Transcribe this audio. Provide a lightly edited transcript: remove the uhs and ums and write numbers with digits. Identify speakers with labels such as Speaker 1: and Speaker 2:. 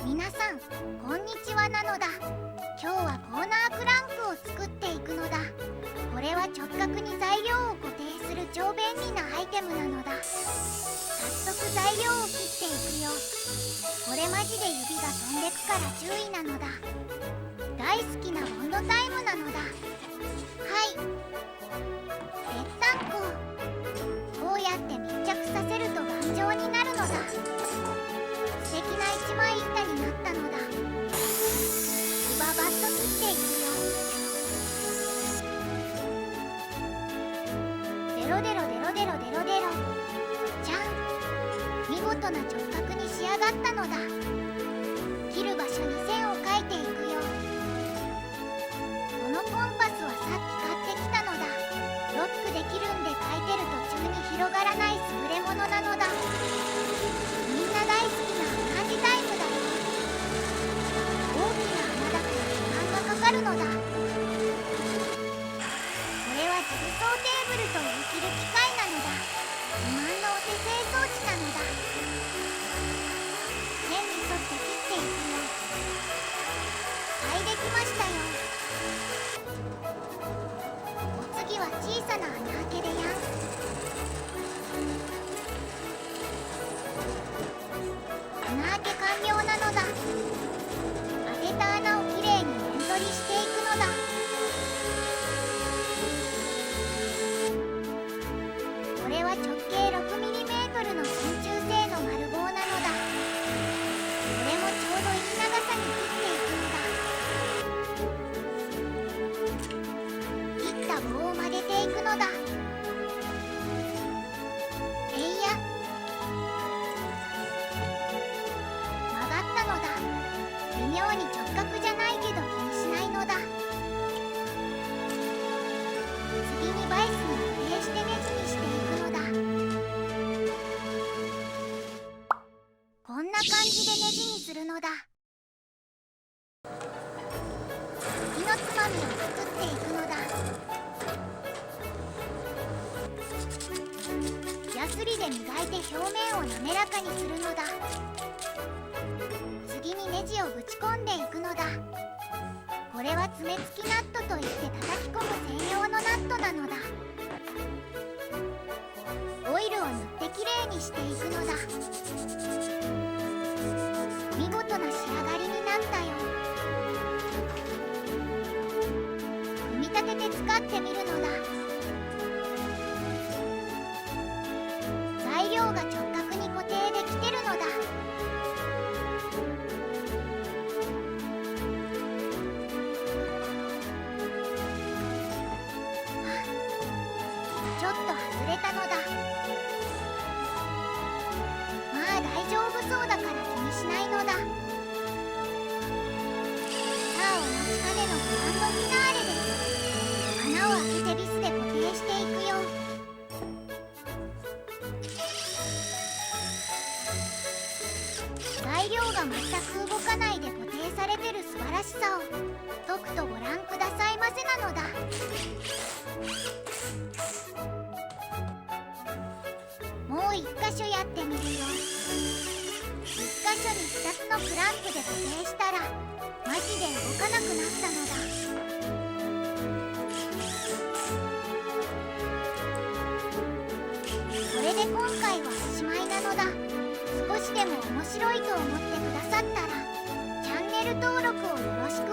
Speaker 1: 皆さんこんにちはなのだ。今日はコーナークランクを作っていくのだ。これは直角に材料を固定する超便利なアイテムなのだ。早速材料を切っていくよ。これマジで指が飛んでくから注意なのだ。大好きなボンドタイムなのだ。はい、ぺったんこ。こうやって密着させると頑丈になるのだ。素敵な一枚板になったのだ。ババッと切っていくよ。デロデロデロデロデロデロ。じゃん、見事な直角に仕上がったのだ。切る場所に線を描いていくよ。このコンパスはさっき買ってきたのだ。ロックできるんで描いてる途中に広がらない優れものなのだ。みんな大好きな同じタイムだよ。大きな穴だから時間がかかるのだ。これはジグソーテーブルという切る機械なのだ。自慢のお手製装置なのだ。線に沿って切っていくよ。はい、できましたよ。お次は小さな穴開けでやん。穴開け完了なのだ。開けた穴をきれいに面取りしていくのだ。これは直径 6mm の真鍮製の丸棒なのだ。これもちょうどいい長さに切っていくのだ。切った棒を曲げていくのだ。えいや、曲がったのだ。微妙に直角じゃないけど気にしないのだ。次にバイスに固定してネジにしていくのだ。こんな感じでネジにするのだ。次のつまみを作っていくのだ。ヤスリで磨いて表面を滑らかにするのだ。次にネジをぶち込んでいくのだ。これは爪付きナットといって叩き込む専用のナットなのだ。オイルを塗ってきれいにしていくのだ。見事な仕上がりになったよ。組み立てて使ってみるのだ。材料が直角に固定できてるのだ。ちょっと外れたのだ。まあ大丈夫そうだから気にしないのだ。さあ、お待ちかねのグランドフィナーレです。穴を開けてビスで固定していくよ。材料が全く動かないで固定されてる素晴らしさをとくとご覧くださいませなのだ。もう一箇所やってみるよ。一箇所に2つのクランプで固定したらマジで動かなくなったのだ。これで今回はおしまいなのだ。少しでも面白いと思ってくださったらチャンネル登録をよろしく。